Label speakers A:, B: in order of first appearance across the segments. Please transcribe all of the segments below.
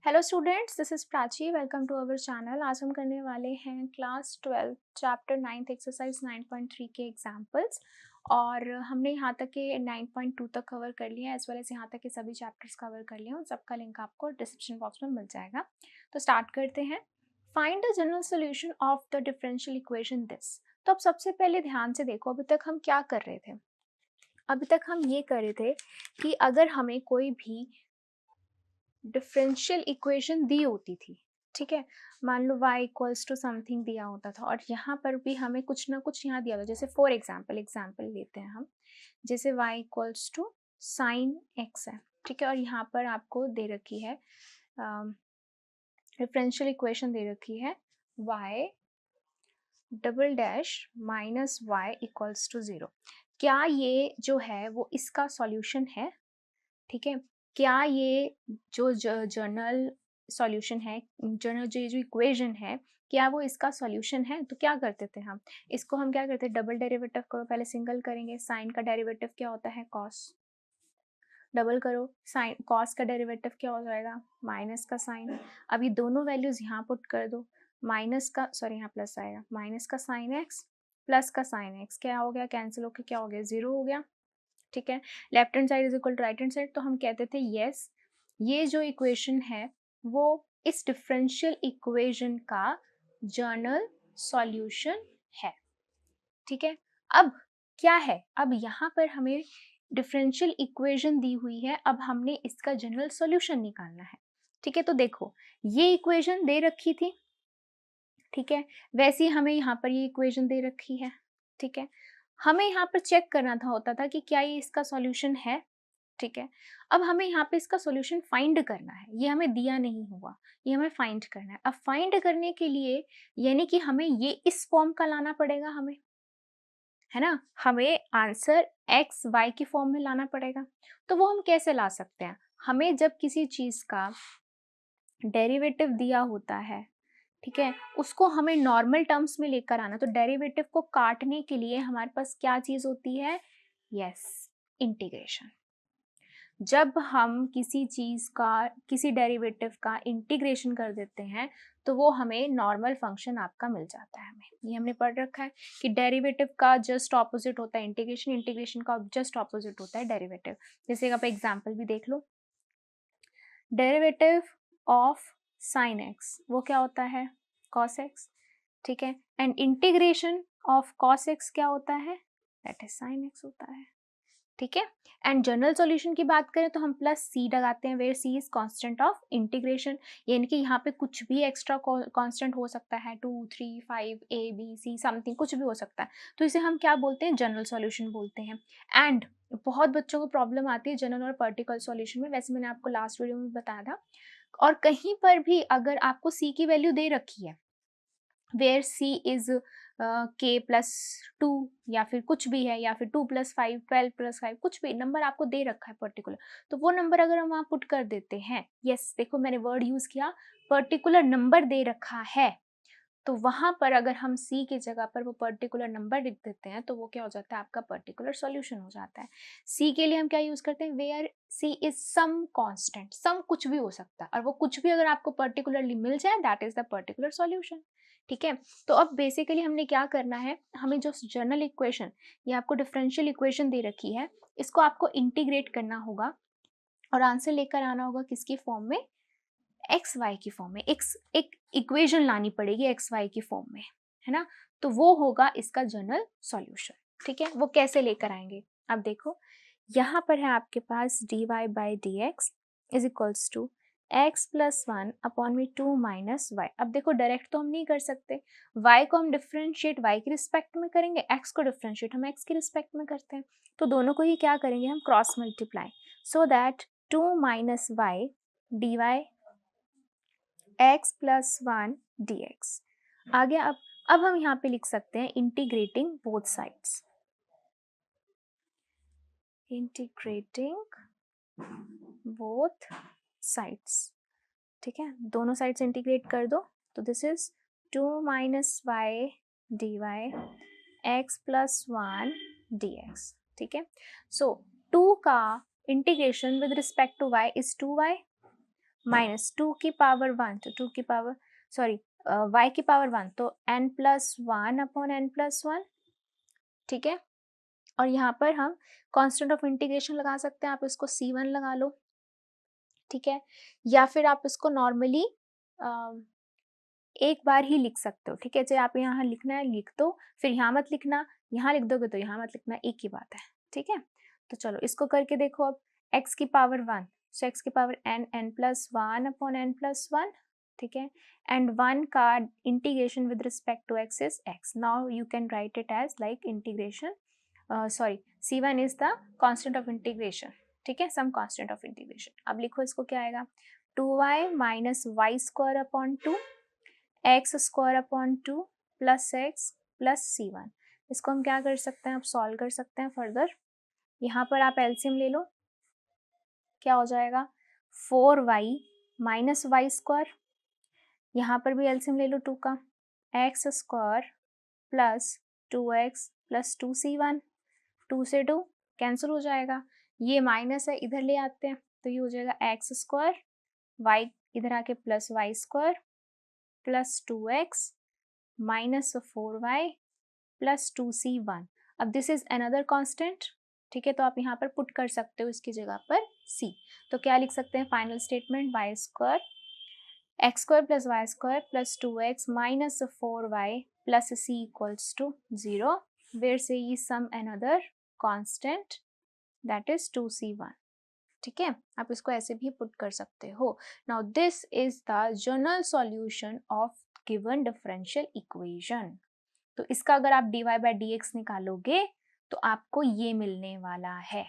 A: Hello students, this is Prachi. Welcome to our channel. आज हम करने वाले हैं क्लास 12 चैप्टर 9 एक्सरसाइज 9.3 के एग्जाम्पल्स। और हमने यहाँ तक के 9.2 तक कवर कर लिया है, एज वेल एज यहाँ तक के सभी चैप्टर्स कवर कर लिए हैं। उन सबका लिंक आपको डिस्क्रिप्शन बॉक्स में मिल जाएगा। तो स्टार्ट करते हैं। Find the general solution of the differential equation this. तो अब सबसे पहले ध्यान से देखो, अभी तक हम क्या कर रहे थे। अभी तक हम ये कर रहे थे कि अगर हमें कोई भी डिफरेंशियल इक्वेशन दी होती थी, ठीक है, मान लो y इक्वल्स टू समथिंग दिया होता था, और यहाँ पर भी हमें कुछ ना कुछ यहाँ दिया होता, जैसे फॉर एग्जाम्पल लेते हैं हम, जैसे y equals to sine x है, ठीक है, और यहाँ पर आपको दे रखी है डिफरेंशियल इक्वेशन दे रखी है y double dash minus y equals to 0। क्या ये जो है वो इसका सॉल्यूशन है? ठीक है, क्या ये जो जनरल सॉल्यूशन है, जनरल जो इक्वेशन है, क्या वो इसका सॉल्यूशन है? तो क्या करते थे हम, इसको हम क्या करते हैं, डबल डेरिवेटिव करो, पहले सिंगल करेंगे। साइन का डेरिवेटिव क्या होता है? कॉस। डबल करो, साइन कॉस का डेरिवेटिव क्या हो जाएगा? माइनस का साइन। अब ये दोनों वैल्यूज यहाँ पुट कर दो, माइनस का, सॉरी यहाँ प्लस आएगा, माइनस का साइन एक्स प्लस का साइन एक्स क्या हो गया? कैंसिल होकर क्या हो गया? 0 हो गया। ठीक है, left hand side is equal to right hand side. तो हम कहते थे यस, ये जो इक्वेशन है वो इस डिफरेंशियल इक्वेशन का जनरल सॉल्यूशन है। ठीक है, अब क्या है, अब यहाँ पर हमें डिफरेंशियल इक्वेशन दी हुई है, अब हमने इसका जनरल सॉल्यूशन निकालना है। ठीक है, तो देखो ये इक्वेशन दे रखी थी, ठीक है, वैसे ही हमें यहाँ पर ये इक्वेशन दे रखी है। ठीक है, हमें यहाँ पर चेक करना था होता था कि क्या ये इसका सॉल्यूशन है। ठीक है, अब हमें यहाँ पे इसका सॉल्यूशन फाइंड करना है, ये हमें दिया नहीं हुआ, ये हमें फाइंड करना है। अब फाइंड करने के लिए यानी कि हमें ये इस फॉर्म का लाना पड़ेगा, हमें, है ना, हमें आंसर एक्स वाई की फॉर्म में लाना पड़ेगा। तो वो हम कैसे ला सकते हैं? हमें जब किसी चीज का डेरिवेटिव दिया होता है, ठीक है, उसको हमें नॉर्मल टर्म्स में लेकर आना। तो डेरिवेटिव को काटने के लिए हमारे पास क्या चीज होती है? Yes, integration. जब हम किसी चीज का, किसी डेरिवेटिव का इंटीग्रेशन कर देते हैं तो वो हमें नॉर्मल फंक्शन आपका मिल जाता है। हमें ये हमने पढ़ रखा है कि डेरिवेटिव का जस्ट ऑपोजिट होता है इंटीग्रेशन, इंटीग्रेशन का जस्ट ऑपोजिट होता है डेरिवेटिव। जैसे आप एग्जांपल भी देख लो, डेरिवेटिव ऑफ साइन एक्स वो क्या होता है? Cos x. ठीक है, and integration of cos x क्या होता है? दैट इज साइन एक्स होता है। ठीक है, एंड जनरल सॉल्यूशन की बात करें तो हम प्लस सी लगाते हैं, where C is constant of integration, यानी कि यहाँ पे कुछ भी एक्स्ट्रा कांस्टेंट हो सकता है, 2 3 5 ए बी सी समथिंग कुछ भी हो सकता है, तो इसे हम क्या बोलते हैं? जनरल सॉल्यूशन बोलते हैं। एंड बहुत बच्चों को प्रॉब्लम आती है जनरल और पर्टिकुलर सॉल्यूशन में, वैसे मैंने आपको लास्ट वीडियो में बताया था। और कहीं पर भी अगर आपको सी की वैल्यू दे रखी है, वेयर सी इज के प्लस 2 या फिर कुछ भी है, या फिर 2 + 5 12 + 5 कुछ भी नंबर आपको दे रखा है पर्टिकुलर, तो वो नंबर अगर हम वहाँ पुट कर देते हैं, यस देखो मैंने वर्ड यूज किया, पर्टिकुलर नंबर दे रखा है, तो वहां पर अगर हम सी की जगह पर वो पर्टिकुलर नंबर लिख देते हैं तो वो क्या हो जाता है? आपका पर्टिकुलर सॉल्यूशन हो जाता है। सी के लिए हम क्या यूज करते हैं? Where C is some constant, some कुछ भी हो सकता है, और वो कुछ भी अगर आपको पर्टिकुलरली मिल जाए that is the particular solution. ठीक है, तो अब बेसिकली हमने क्या करना है, हमें जो जनरल इक्वेशन, ये आपको डिफरेंशियल इक्वेशन दे रखी है, इसको आपको इंटीग्रेट करना होगा और आंसर लेकर आना होगा किसकी फॉर्म में? एक्स वाई की फॉर्म में। एक इक्वेशन लानी पड़ेगी एक्स वाई की फॉर्म में, है ना, तो वो होगा इसका जनरल सॉल्यूशन। ठीक है, वो कैसे लेकर आएंगे? अब देखो यहाँ पर है आपके पास dy by D X is equals to X plus 1 upon में 2 माइनस वाई। अब देखो डायरेक्ट तो हम नहीं कर सकते, y को हम डिफ्रेंशिएट y के रिस्पेक्ट में करेंगे, x को डिफ्रेंशिएट हम x के रिस्पेक्ट में करते हैं, तो दोनों को ही क्या करेंगे हम? Cross multiply, so that 2 minus Y D Y X plus 1 D X आ गया। अब हम यहाँ पे लिख सकते हैं integrating both sides, integrating both sides. ठीक है, दोनों साइड्स इंटीग्रेट कर दो, तो this is 2 minus Y D Y X plus 1 D X. ठीक है, सो 2 का integration with respect to y is 2y, minus 2 की पावर 1, तो 2 की पावर सॉरी y की पावर 1, तो n+1 अपॉन n+1, ठीक है। और यहाँ पर हम कांस्टेंट ऑफ इंटीग्रेशन लगा सकते हैं, आप इसको c1 लगा लो, ठीक है। या फिर आप इसको नॉर्मली एक बार ही लिख सकते हो, ठीक है। चाहे आप यहाँ लिखना है लिख दो, फिर यहाँ मत लिखना, यहाँ लिख दोगे तो यहाँ मत लिखना, एक ही बात है, ठीक है। तो चलो इसको करके देखो अब, x की पावर 1, सो x की पावर n+1 अपॉन n+1, ठीक है। एंड 1 का integration with respect to x is x, now you can write it as like integration sorry c1 is the constant of integration, ठीक है, some constant of integration. अब लिखो इसको, क्या आएगा, 2y minus Y square upon 2 X square upon 2 plus X plus c1। इसको हम क्या कर सकते हैं, अब सॉल्व कर सकते हैं फर्दर। यहाँ पर आप एलसीएम ले लो, क्या हो जाएगा, 4y माइनस वाई स्क्वायर, यहाँ पर भी एलसीएम ले लो 2 का, x square plus 2x plus 2c1, 2 से 2 कैंसिल हो जाएगा, ये माइनस है इधर ले आते हैं, तो ये हो जाएगा एक्स स्क्वायर, वाई इधर आके plus Y square plus 2x minus 4y plus 2c1। अब दिस इज अनदर कांस्टेंट, ठीक है, तो आप यहाँ पर पुट कर सकते हो इसकी जगह पर c। तो क्या लिख सकते हैं final statement, Y square X square plus Y square plus 2x minus 4y plus c equals to 0, where say E some another constant that is 2c1, ठीक है। आप इसको ऐसे भी पुट कर सकते हो। Now this is the general solution of given differential equation. तो इसका अगर आप dy/dx निकालोगे तो आपको ये मिलने वाला है।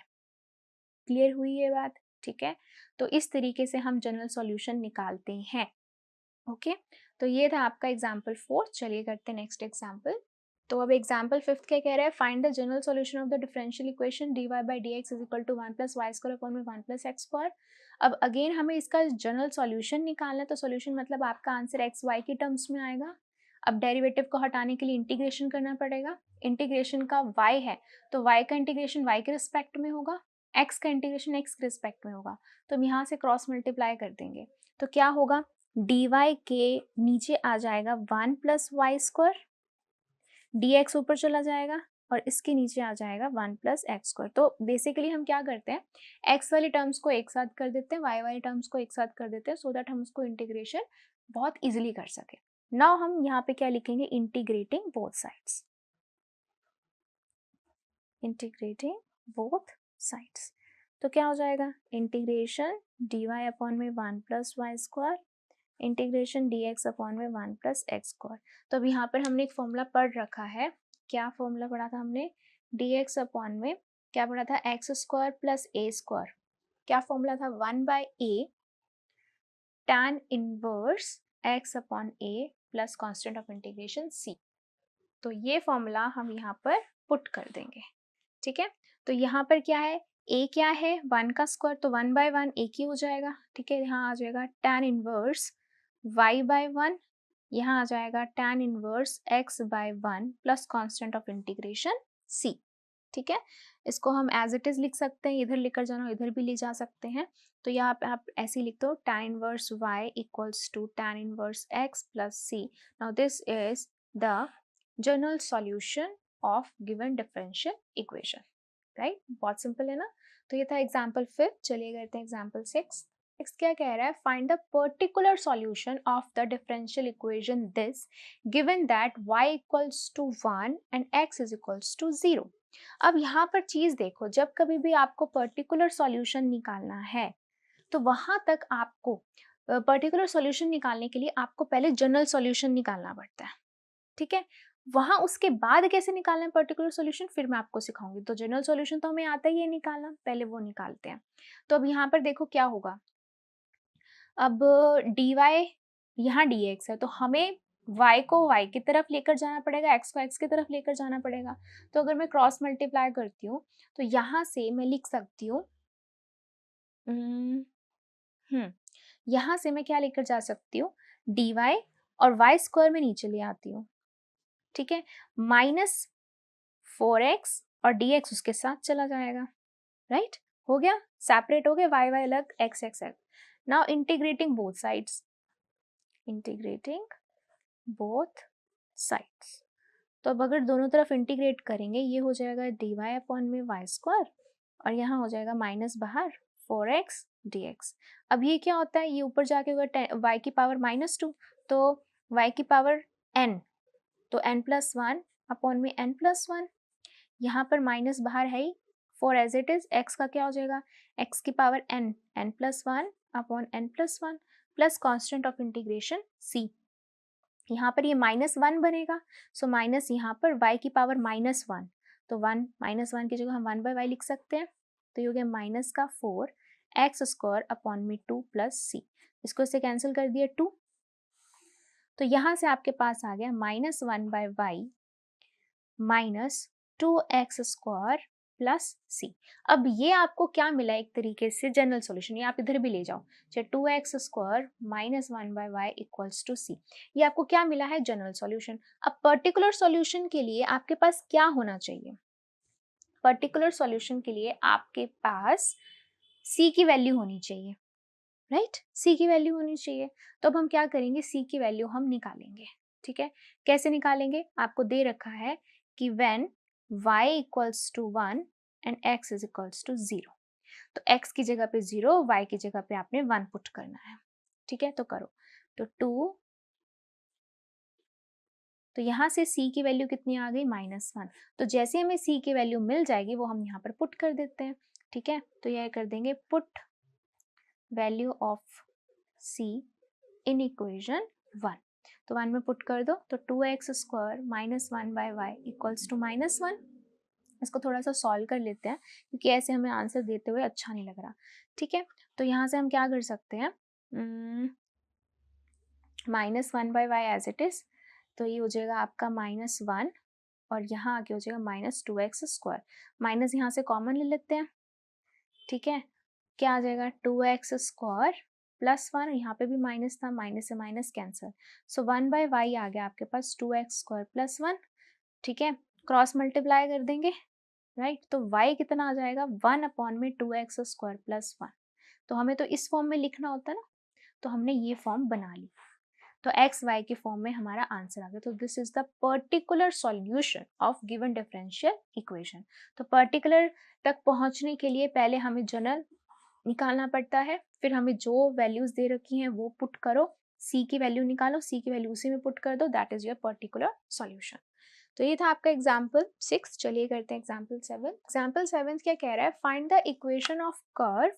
A: क्लियर हुई ये बात, ठीक है। तो इस तरीके से हम जनरल सॉल्यूशन निकालते हैं, ओके। तो ये था आपका एग्जाम्पल 4। चलिए करते हैं नेक्स्ट एग्जाम्पल। तो अब एग्जाम्पल 5 क्या कह रहा है, find the general solution of the differential equation dy/dx is equal to 1 plus Y square upon में 1 प्लस एक्स स्क्वायर। अब अगेन हमें इसका जनरल सॉल्यूशन निकालना है, तो सॉल्यूशन मतलब आपका आंसर एक्स वाई के टर्म्स में आएगा। अब डेरिवेटिव को हटाने के लिए इंटीग्रेशन करना पड़ेगा, इंटीग्रेशन का y है तो y का इंटीग्रेशन y के रिस्पेक्ट में होगा, x का इंटीग्रेशन x के रिस्पेक्ट में होगा, तो हम यहाँ से क्रॉस मल्टीप्लाई कर देंगे, तो क्या होगा, dy के नीचे आ जाएगा 1 प्लस वाई स्क्वायर, dx ऊपर चला जाएगा और इसके नीचे आ जाएगा 1 प्लस एक्स स्क्वायर। तो बेसिकली हम क्या करते हैं, x वाली टर्म्स को एक साथ कर देते हैं, y वाली टर्म्स को एक साथ कर देते हैं, सो दैट हम उसको इंटीग्रेशन बहुत इजीली कर सके। नाउ हम यहाँ पे क्या लिखेंगे, integrating both sides, integrating both sides. तो क्या हो जाएगा, इंटीग्रेशन dy अपॉन में 1 plus Y square integration dx upon में 1 प्लस एक्स स्क्वायर। तो अब यहाँ पर हमने एक फॉर्मूला पढ़ रखा है, क्या फॉर्मूला पढ़ा था हमने, dx अपॉन में क्या पढ़ा था, एक्स स्क्वायर प्लस ए स्क्वायर, क्या फॉर्मूला था, 1/a tan inverse x upon a plus constant of integration c। तो ये फॉर्मूला हम यहाँ पर पुट कर देंगे, ठीक है। तो यहाँ पर क्या है, a क्या है, 1 का स्क्वायर, तो 1/1 एक ही हो जाएगा, ठीक है। यहाँ आ जाएगा tan इनवर्स y/1, यहाँ आ जाएगा tan inverse x/1 plus constant of integration c, ठीक है। इसको हम एज इट इज लिख सकते हैं, इधर लेकर जाना इधर भी ले जा सकते हैं। तो यहाँ पे आप ऐसे लिख दो, tan inverse y equals to tan inverse x plus c। Now this is the general solution of given differential equation, right. बहुत सिंपल है ना। तो ये था एग्जाम्पल 5। चलिए करते हैं एग्जाम्पल 6। नेक्स्ट क्या कह रहा है, find the particular solution of the differential equation this given that y equals to 1 and x is equals to 0। अब यहाँ पर चीज देखो, जब कभी भी आपको पर्टिकुलर सॉल्यूशन निकालना है तो वहां तक आपको पर्टिकुलर सॉल्यूशन निकालने के लिए आपको पहले जनरल सॉल्यूशन निकालना पड़ता है, ठीक है। वहां उसके बाद कैसे निकालना है पर्टिकुलर सॉल्यूशन फिर मैं आपको सिखाऊंगी। तो जनरल सॉल्यूशन तो हमें आता ही है निकालना, पहले वो निकालते हैं। तो अब यहाँ पर देखो क्या होगा, अब dy यहाँ dx है तो हमें y को y की तरफ लेकर जाना पड़ेगा, x को x की तरफ लेकर जाना पड़ेगा। तो अगर मैं क्रॉस मल्टीप्लाई करती हूँ तो यहाँ से मैं लिख सकती हूँ, यहाँ से मैं क्या लेकर जा सकती हूँ, dy और y स्क्वायर में नीचे ले आती हूँ, ठीक है, माइनस 4x और dx उसके साथ चला जाएगा, राइट। हो गया, सेपरेट हो गए y y अलग x x अलग। Now integrating both sides, integrating both sides, तो अब अगर दोनों तरफ इंटीग्रेट करेंगे ये हो जाएगा dy अपॉन में वाई स्क्वायर और यहाँ हो जाएगा माइनस बाहर 4x dx। अब ये क्या होता है, ये ऊपर जाके होगा y की पावर -2, तो y की पावर n, तो n+1 अपॉन में n+1, यहाँ पर माइनस बाहर है ही, 4 एज इट इज, x का क्या हो जाएगा, x की power n, n+1 upon n+1 plus constant of integration c, यहाँ पर ये -1 बनेगा, सो माइनस यहाँ पर y की पावर -1, तो 1 -1 की जगह हम 1/y लिख सकते हैं, तो ये हो गया माइनस का 4x² अपॉन में 2 प्लस c, इसको इससे कैंसिल कर दिया 2, तो यहाँ से आपके पास आ गया -1/y minus 2x² plus c। अब ये आपको क्या मिला, एक तरीके से जनरल सॉल्यूशन, ये आप इधर भी ले जाओ, चाहे 2x² minus 1/y equals to c, ये आपको क्या मिला है, जनरल सॉल्यूशन। अब पर्टिकुलर सॉल्यूशन के लिए आपके पास क्या होना चाहिए, पर्टिकुलर सॉल्यूशन के लिए आपके पास c की वैल्यू होनी चाहिए, राइट, c की वैल्यू होनी चाहिए। तो अब हम क्या करेंगे, c की वैल्यू हम निकालेंगे, ठीक है, कैसे निकालेंगे, आपको दे रखा है कि when y equals to 1 and x is equals to 0, तो x की जगह पे 0, y की जगह पे आपने 1 पुट करना है, ठीक है, तो करो, तो 2, तो यहाँ से c की वैल्यू कितनी आ गई, -1, तो जैसे हमें c की वैल्यू मिल जाएगी वो हम यहाँ पर पुट कर देते हैं, ठीक है, तो यह कर देंगे put value of c in equation 1, तो 1 में पुट कर दो, तो 2x² minus 1/y equals to -1। इसको थोड़ा सा सॉल्व कर लेते हैं क्योंकि ऐसे हमें आंसर देते हुए अच्छा नहीं लग रहा, ठीक है, तो यहाँ से हम क्या कर सकते हैं, -1/y एज इट इज, तो ये हो जाएगा आपका -1 और यहाँ आके हो जाएगा -2x², माइनस यहाँ से कॉमन ले लेते हैं, ठीक है, क्या आ जाएगा 2x² प्लस 1, यहाँ पे भी माइनस था, माइनस से माइनस कैंसिल, सो 1/y आ गया आपके पास 2x² प्लस 1, ठीक है, क्रॉस मल्टीप्लाई कर देंगे, राइट, तो y कितना आ जाएगा 1 अपॉन में 2x² प्लस 1, तो हमें तो इस फॉर्म में लिखना होता है ना, तो हमने ये फॉर्म बना ली, तो x y के फॉर्म में हमारा आंसर आ गया, तो this is the particular solution of given differential equation. तो पर्टिकुलर तक पहुंचने के लिए पहले हमें जनरल निकालना पड़ता है, फिर हमें जो वैल्यूज दे रखी हैं वो पुट करो, c की वैल्यू निकालो, c की वैल्यू उसी में पुट कर दो, that is your particular solution. तो ये था आपका एग्जाम्पल 6, चलिए करते हैं एग्जाम्पल 7। एग्जाम्पल 7 क्या कह रहा है, find the equation of curve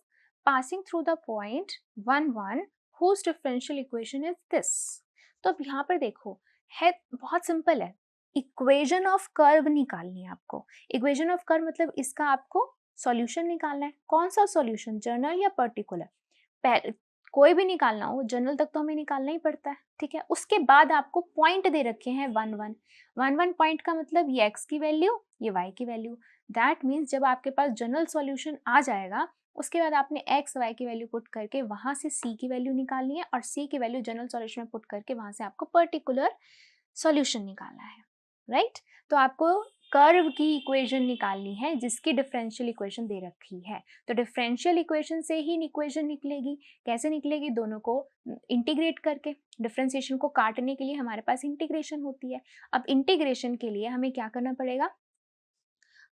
A: passing through the point 1 1 whose differential equation is this। तो अब यहाँ पर देखो, है बहुत सिंपल है, इक्वेशन ऑफ कर्व निकालनी है आपको, इक्वेशन ऑफ कर्व मतलब इसका आपको सॉल्यूशन निकालना है, कौन सा सॉल्यूशन, जनरल या पर्टिकुलर, कोई भी निकालना हो, जनरल तक तो हमें निकालना ही पड़ता है, ठीक है, उसके बाद आपको पॉइंट दे रखे हैं 1 1 1 1 पॉइंट का मतलब ये x की वैल्यू, ये y की वैल्यू, दैट मीन्स जब आपके पास जनरल सॉल्यूशन आ जाएगा उसके बाद आपने x y की वैल्यू पुट करके वहां से c की वैल्यू निकालनी है और c की वैल्यू जनरल सॉल्यूशन में पुट करके वहां से आपको पर्टिकुलर सॉल्यूशन निकालना है, राइट, तो आपको कर्व की इक्वेशन निकालनी है जिसकी डिफरेंशियल इक्वेशन दे रखी है, तो डिफरेंशियल इक्वेशन से ही इक्वेशन निकलेगी, कैसे निकलेगी, दोनों को इंटीग्रेट करके, डिफरेंशिएशन को काटने के लिए हमारे पास इंटीग्रेशन होती है। अब इंटीग्रेशन के लिए हमें क्या करना पड़ेगा,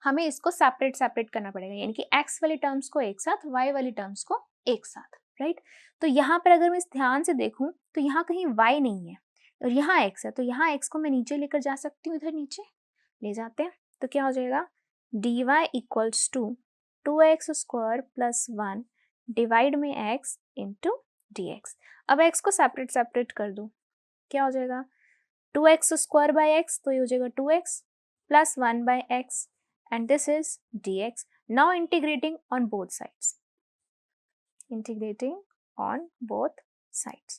A: हमें इसको सेपरेट सेपरेट करना पड़ेगा, यानी कि x वाली टर्म्स को एक साथ, y वाली टर्म्स को एक साथ, राइट, तो यहाँ पर अगर मैं ध्यान से देखूं तो यहाँ कहीं y नहीं है और यहाँ x है, तो यहाँ x को मैं नीचे लेकर जा सकती हूँ, इधर नीचे ले जाते हैं, तो क्या हो जाएगा dy equals to 2x² plus 1 divide में x इंटू dx। अब x को सेपरेट सेपरेट कर दो, क्या हो जाएगा 2x² बाई x, तो ये हो जाएगा 2x plus 1 by x and this is dx। now integrating on both sides, integrating on both sides,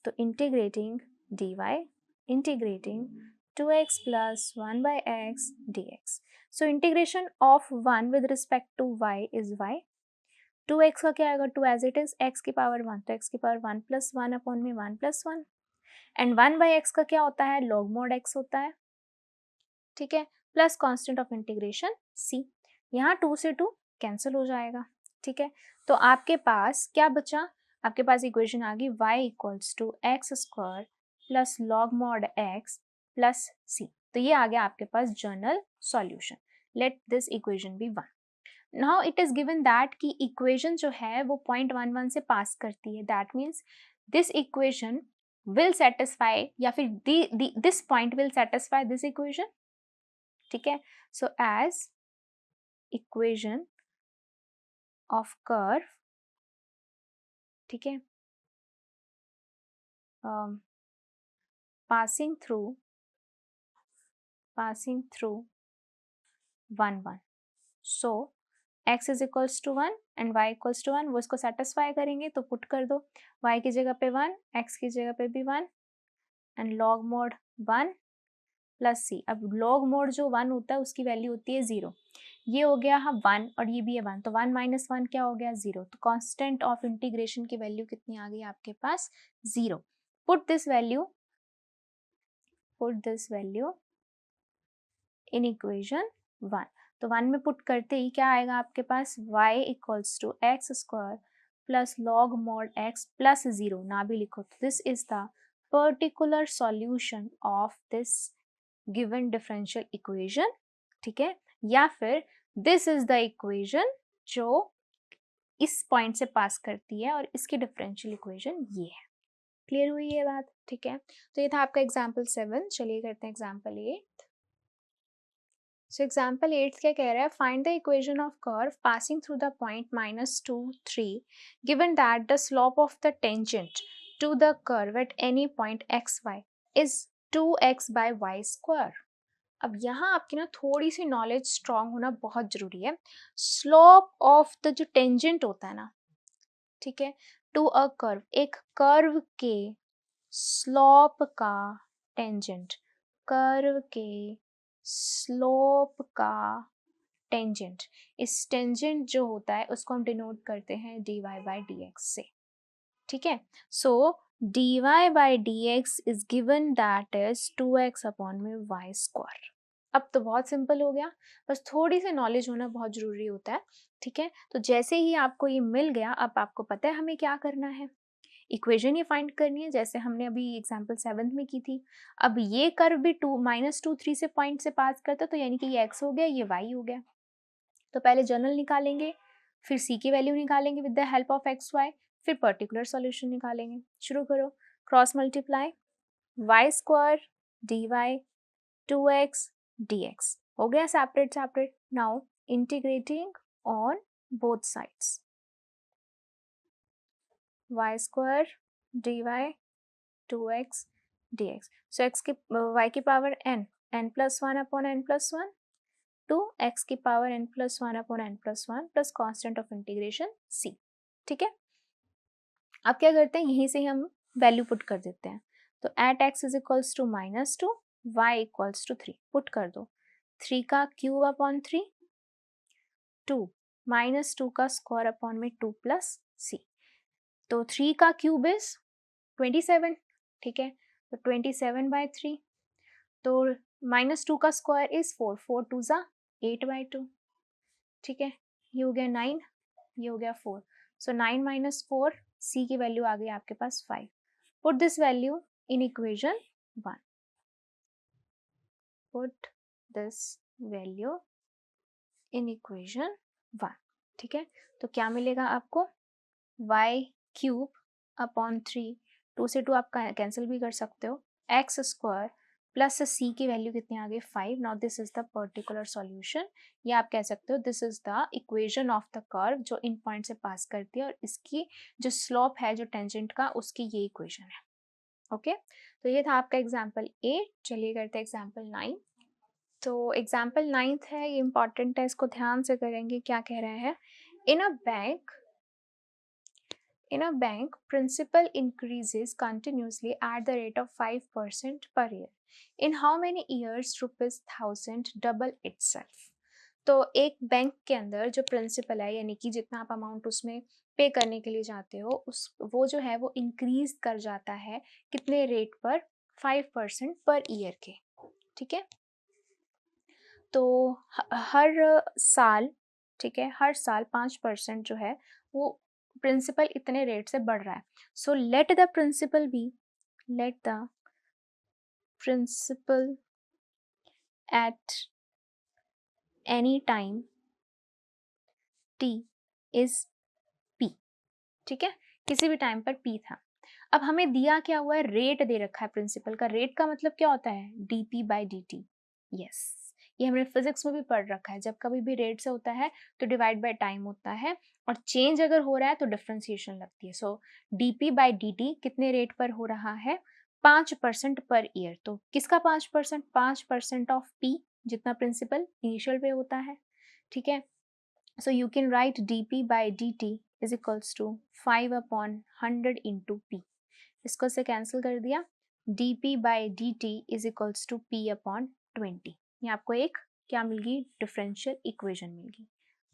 A: तो integrating dy, integrating 2x plus 1 by x dx, so integration of 1 with respect to y is y, 2x का क्या आएगा 2 as it is, x की power 1, तो x की power 1 plus 1 upon में 1 plus 1 and 1 by x का क्या होता है, log mod x होता है, ठीक है, plus constant of integration c, यहाँ 2 से 2 कैंसिल हो जाएगा, ठीक है, तो आपके पास क्या बचा, आपके पास इक्वेशन आ गई y equals to X square plus log mod x plus c। तो ये आ गया आपके पास general solution. Let this equation be 1। Now it is given that कि इक्वेशन जो है वो 0.11 से पास करती है, that means this equation will satisfy या फिर this point will satisfy this equation. ठीक है, so as equation of curve, ठीक है, passing through 1 1, so x is equals to 1 and y equals to 1, वो इसको सेटिस्फाई करेंगे तो पुट कर दो, y की जगह पे 1, x की जगह पे भी 1 and log mod 1 plus c। अब log mod जो 1 होता है उसकी वैल्यू होती है 0, ये हो गया 1 और ये भी है 1, तो 1 माइनस 1 क्या हो गया 0। तो कांस्टेंट ऑफ इंटीग्रेशन की वैल्यू कितनी आ गई आपके पास 0। Put this value in equation 1। तो 1 में पुट करते ही क्या आएगा आपके पास y equals to X square plus log mod x plus 0, ना भी लिखो तो this is the particular solution of this given differential equation. ठीक है, या फिर दिस इज द इक्वेशन जो इस पॉइंट से पास करती है और इसकी डिफरेंशियल इक्वेशन ये है। क्लियर हुई ये बात? ठीक है, तो ये था आपका एग्जाम्पल 7। चलिए करते हैं एग्जाम्पल 8। सो एग्जाम्पल 8 क्या कह रहा है, find the equation of curve passing through the point -2 3 given that the slope of the tangent to the curve at any point X Y is 2x by Y square. अब यहाँ आपकी ना थोड़ी सी knowledge strong होना बहुत जरूरी है। Slope of the जो टेंजेंट होता है ना, ठीक है, टू अ कर्व, एक कर्व के स्लोप का टेंजेंट, कर्व के स्लोप का टेंजेंट, इस टेंजेंट जो होता है उसको हम डिनोट करते हैं dy बाई dx से। ठीक है, सो dy by dx is given that is 2x upon में y स्क्वायर। अब तो बहुत सिंपल हो गया, बस थोड़ी सी नॉलेज होना बहुत जरूरी होता है। ठीक है, तो जैसे ही आपको ये मिल गया, अब आपको पता है हमें क्या करना है, इक्वेशन ये फाइंड करनी है जैसे हमने अभी एग्जांपल 7 में की थी। अब ये कर्व भी -2 3 से पॉइंट से पास करता, तो यानी कि ये x हो गया, ये y हो गया। तो पहले जनरल निकालेंगे, फिर c की वैल्यू निकालेंगे with the help of X Y, फिर पर्टिकुलर सॉल्यूशन निकालेंगे। शुरू करो, cross multiply, y square dy 2x dx हो गया separate separate. Now integrating on both sides, y square dy 2x dx, so x की y की power n plus 1 upon n plus 1 to x की power n plus 1 upon n plus 1 plus constant of integration c। ठीक है, अब क्या करते हैं, यहीं से ही हम वैल्यू पुट कर देते हैं। तो at x is equals to -2, y equals to 3 put कर दो, 3 का क्यूब अपॉन 3, 2 -2 का स्क्वायर अपॉन में 2 प्लस c। तो 3 का क्यूब इज 27। ठीक है, तो 27 बाई 3, तो -2 का स्क्वायर इज 4, 4 2 ज़ा 8 बाई 2। ठीक है, ये हो गया 9, ये हो गया 4, सो 9 माइनस 4, c की वैल्यू आ गई आपके पास 5। Put this value in equation 1, put this value in equation 1। ठीक है, तो क्या मिलेगा आपको, y क्यूब अपॉन 3, 2 से 2 आप कैंसिल भी कर सकते हो, एक्स स्क्वायर प्लस c की वैल्यू कितनी आ गई 5। Now this is the particular solution, या आप कह सकते हो this is the equation of the curve जो इन पॉइंट से पास करती है और इसकी जो स्लोप है जो टेंजेंट का उसकी ये इक्वेशन है। ओके, तो ये था आपका एग्जाम्पल 8। चलिए करते हैं एग्जाम्पल 9। तो एग्जाम्पल 9th है, ये इंपॉर्टेंट है, इसको ध्यान से करेंगे। क्या कह रहा है, इन अ bank, principal increases continuously at the rate of 5% per year. In how many years rupees 1000 double itself? तो एक बैंक के अंदर जो प्रिंसिपल है, यानी कि जितना आप अमाउंट उसमें पे करने के लिए जाते हो, उस वो जो है वो इंक्रीज कर जाता है कितने रेट पर, 5% पर ईयर के। ठीक है, तो हर साल, ठीक है, हर साल 5% जो है वो प्रिंसिपल इतने रेट से बढ़ रहा है, so let the principal at any time t is p, ठीक है, किसी भी टाइम पर p था। अब हमें दिया क्या हुआ है, रेट दे रखा है प्रिंसिपल का। रेट का मतलब क्या होता है, dp/dt। यस, ये हमने फिजिक्स में भी पढ़ रखा है, जब कभी भी रेट से होता है तो डिवाइड बाय टाइम होता है, और चेंज अगर हो रहा है तो डिफरेंशिएशन लगती है। सो dp/dt कितने रेट पर हो रहा है, 5% पर ईयर। तो किसका 5%, 5% ऑफ p, जितना प्रिंसिपल इनिशियल पे होता है, ठीक है। So you can write dp/dt is equals to 5/100 into p। इसको से कैंसिल कर दिया, dp/dt is equals to p/20। ये आपको एक क्या मिल गई, डिफरेंशियल इक्वेशन मिल गई।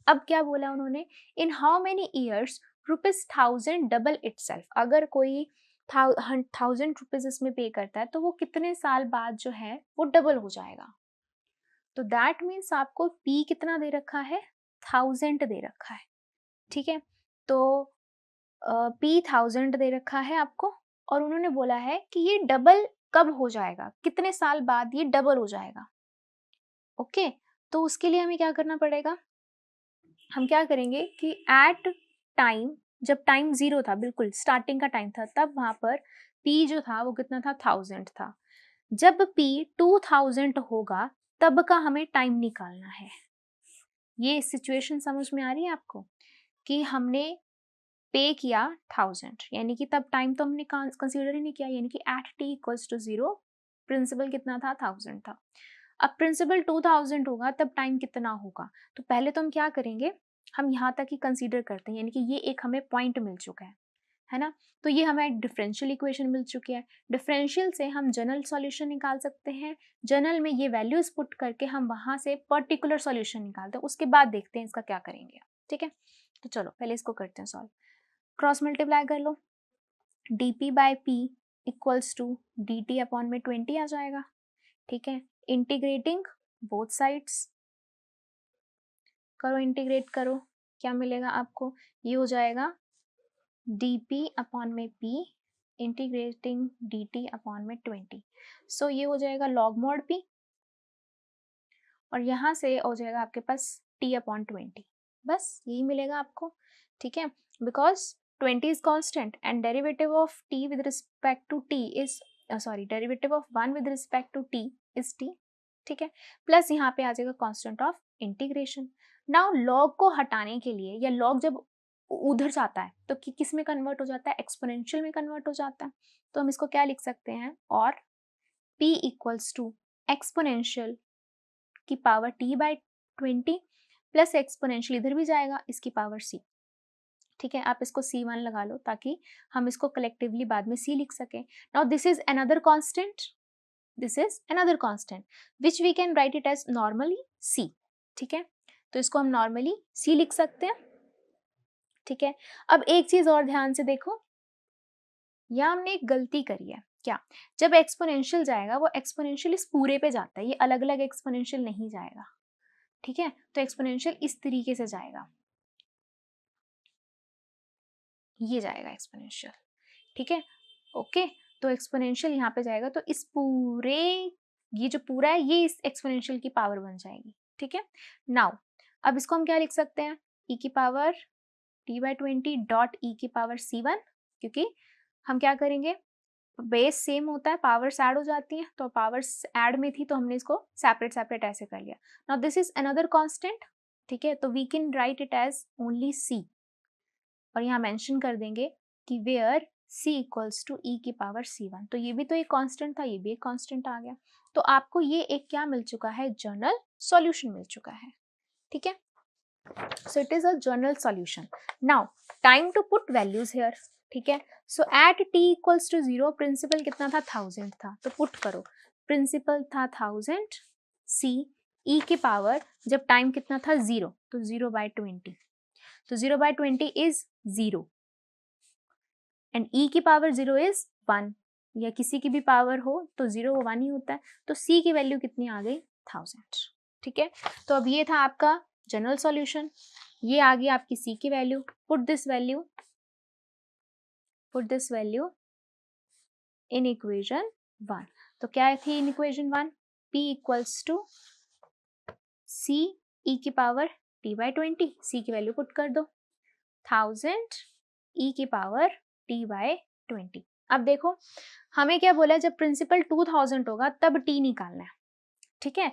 A: अब क्या बोला उन्होंने, in how many years ₹1000 double itself. अगर कोई 1000 रुपीज इसमें पे करता है तो वो कितने साल बाद जो है वो डबल हो जाएगा। तो दैट मीन्स आपको p कितना दे रखा है, 1000 दे रखा है, ठीक है। तो p 1000 दे रखा है आपको, और उन्होंने बोला है कि ये डबल कब हो जाएगा, कितने साल बाद ये डबल हो जाएगा। ओके, तो उसके लिए हमें क्या करना पड़ेगा, हम क्या करेंगे कि एट टाइम, जब टाइम 0 था, बिल्कुल स्टार्टिंग का टाइम था, तब वहां पर p जो था वो कितना था, 1000 था। जब p 2000 होगा तब का हमें टाइम निकालना है। ये सिचुएशन समझ में आ रही है आपको, कि हमने पे किया 1000, यानी कि तब टाइम तो हमने कंसीडर ही नहीं किया, यानी कि at t equals to 0 principal कितना था, 1000 था। अब प्रिंसिपल 2000 होगा तब टाइम कितना होगा, तो पहले तो हम क्या करेंगे, हम यहाँ तक ही कंसीडर करते हैं, यानी कि ये एक हमें पॉइंट मिल चुका है ना। तो ये हमें एक डिफरेंशियल इक्वेशन मिल चुकी है। डिफरेंशियल से हम जनरल सॉल्यूशन निकाल सकते हैं। जनरल में ये वैल्यूज पुट करके हम वहां से पर्टिकुलर सॉल्यूशन निकालते हैं, उसके बाद देखते हैं इसका क्या करेंगे, ठीक है। तो चलो पहले इसको करते हैं सॉल्व। क्रॉस मल्टीप्लाई कर लो, dp/p इक्वल्स टू dt/20 आ जाएगा, ठीक है। इंटीग्रेटिंग बोथ साइड्स करो, इंटीग्रेट करो, क्या मिलेगा आपको, ये हो जाएगा dp/p इंटीग्रेटिंग dt/20। सो ये हो जाएगा log mod p, और यहाँ से हो जाएगा आपके पास t/20। बस यही मिलेगा आपको, ठीक है। Because 20 is constant and derivative of t with respect to t is derivative of 1 with respect to t is t, ठीक है। प्लस यहाँ पे आ जाएगा constant of integration. Now log को हटाने के लिए, या लॉग जब उधर जाता है तो किस में कन्वर्ट हो जाता है, एक्सपोनेंशियल में कन्वर्ट हो जाता है। तो हम इसको क्या लिख सकते हैं, और p इक्वल्स टू एक्सपोनेंशियल की पावर t/20 प्लस एक्सपोनेंशियल इधर भी जाएगा, इसकी पावर c, ठीक है। आप इसको c1 लगा लो ताकि हम इसको कलेक्टिवली बाद में c लिख सकें। Now this is another constant, this is another constant which we can write it as normally c, ठीक है। तो इसको हम नॉर्मली c लिख सकते हैं, ठीक है। अब एक चीज और ध्यान से देखो, यहाँ हमने एक गलती करी है, क्या, जब एक्सपोनेंशियल जाएगा वो एक्सपोनेंशियल इस पूरे पे जाता है, ये अलग अलग एक्सपोनेंशियल नहीं जाएगा, ठीक है। तो एक्सपोनेंशियल इस तरीके से जाएगा, ये जाएगा एक्सपोनेंशियल, ठीक है, ओके। तो एक्सपोनेंशियल यहाँ पे जाएगा, तो इस पूरे, ये जो पूरा है ये इस एक्सपोनेंशियल की पावर बन जाएगी, ठीक है। नाउ अब इसको हम क्या लिख सकते हैं, e की पावर t/20 डॉट e की पावर c1, क्योंकि हम क्या करेंगे, बेस सेम होता है, पावर्स ऐड हो जाती हैं, तो पावर्स ऐड में थी तो हमने इसको सेपरेट सेपरेट ऐसे कर लिया। Now this is another constant, ठीक है। तो we can write it as only c, और यहाँ मेंशन कर देंगे कि where c equals to e की पावर c1। तो ये भी तो एक कांस्टेंट था, ये भी एक कांस्टेंट आ गया। तो आपको ये एक क्या मिल चुका है, जनरल सॉल्यूशन मिल चुका है, ठीक है। So it is a general solution. Now time to put values here, ठीक है। So at t equals to 0 principal कितना था, 1000 था, तो पुट करो, प्रिंसिपल था 1000, c e की पावर, जब टाइम कितना था 0, तो 0/20, तो 0/20 इज 0 एंड e की पावर 0 इज 1, या किसी की भी पावर हो तो 0 1 ही होता है। तो c की वैल्यू कितनी आ गई, 1000, ठीक है। तो अब ये था आपका जनरल सॉल्यूशन, ये आ गई आपकी c की value, put this value put this value in equation 1। तो क्या थी in equation 1? p equals to c e की पावर t बाई 20, c की वैल्यू पुट कर दो, 1000 e की पावर t बाई 20। अब देखो हमें क्या बोला है, जब प्रिंसिपल 2000 होगा तब t निकालना है, ठीक है।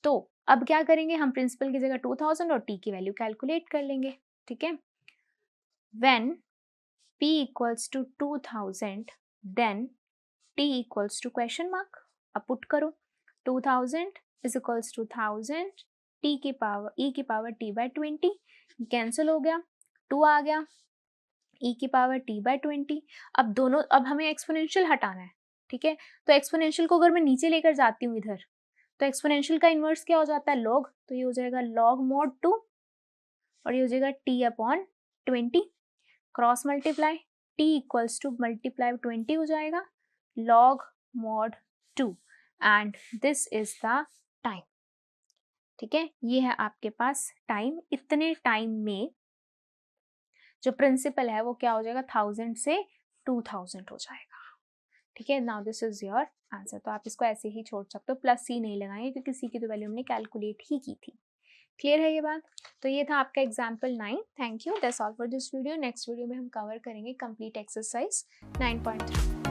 A: तो अब क्या करेंगे, हम प्रिंसिपल की जगह 2000 और t की वैल्यू कैलकुलेट कर लेंगे, ठीक है। When p equals to 2000 then t equals to question mark. अब पुट करो, 2000 इज इक्वल्स टू 1000 t की पावर e की पावर t बाई 20, कैंसिल हो गया, 2 आ गया, e की पावर t बाई 20। अब दोनों, अब हमें एक्सपोनेंशियल हटाना है, ठीक है। तो एक्सपोनेंशियल को अगर मैं नीचे लेकर जाती हूँ इधर, तो एक्सपोनेंशियल का इन्वर्स क्या हो जाता है, लॉग। तो ये हो जाएगा लॉग मॉड 2 और ये हो जाएगा t upon 20, cross multiply, t equals to multiply 20 हो जाएगा log mod 2 and this is the time, ठीक है। ये है आपके पास टाइम। इतने टाइम में जो प्रिंसिपल है वो क्या हो जाएगा, 1000 से 2000 हो जाएगा, ठीक है। Now this is your answer. तो आप इसको ऐसे ही छोड़ सकते हो, प्लस सी नहीं लगाएंगे क्योंकि सी की तो वैल्यू हमने कैलकुलेट ही की थी। क्लियर है ये बात? तो ये था आपका example 9। Thank you, that's all for this video. Next video में हम कवर करेंगे कंप्लीट एक्सरसाइज 9.3।